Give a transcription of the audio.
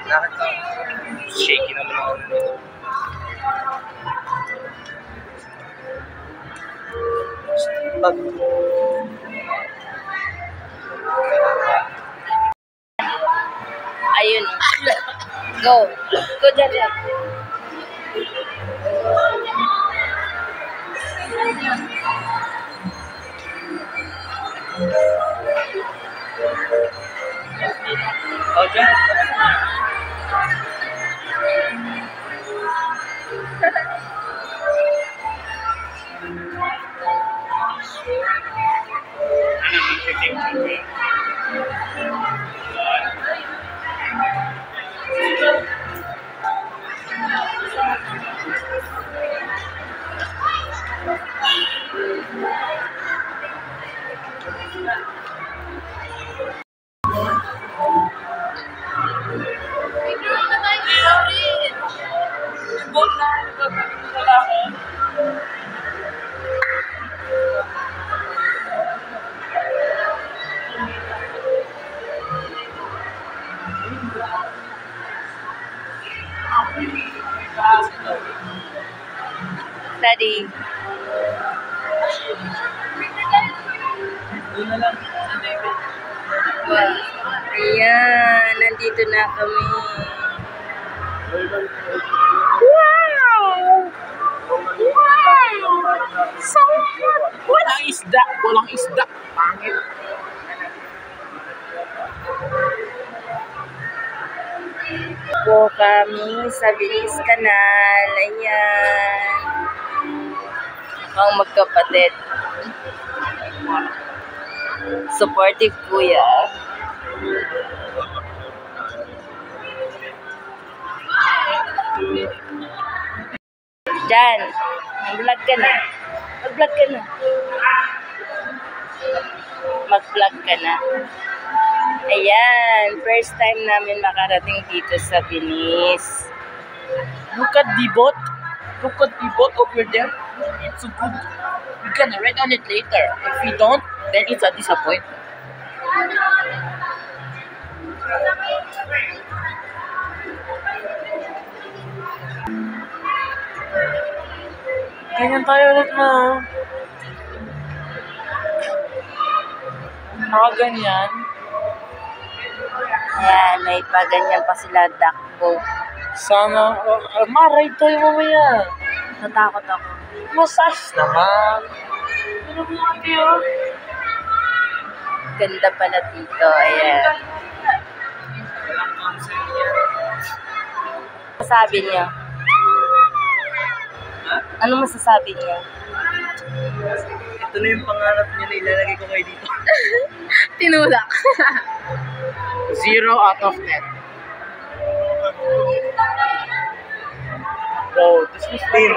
Lakad ka. Shaky naman ako nito. Ayun. Go. Go, Jaja. Oh, Jan. Daddy. Wow. Ayan, nandito na kami. Wow! Wow! So what? Walang isda! Walang isda! Pangit! Po kami sa Bilis Canal. Ayan. Ang magkapatid. Supportive kuya. Jan, mag-vlog ka na. Mag-vlog ka na. Mag-vlog ka na. Ayan, first time namin makarating dito sa Bilis. Look at the boat. Look at the boat over there. It's so good. We can ride on it later. If we don't, then it's a disappointment. Ganyan tayo ulit na. Nakaganyan. Ayan, may paganyan pa sila dakbo. Sana, ma-ride tayo mamaya. Natakot ako. Massage naman. Ano mo kayo? Ganda pala dito. Ayan. Masasabi niya? Ha? Ano masasabi niya? Ito na yung pangarap niya na ilalagay ko kayo dito. Tinulak. 0 out of 10. Bro, this is 10.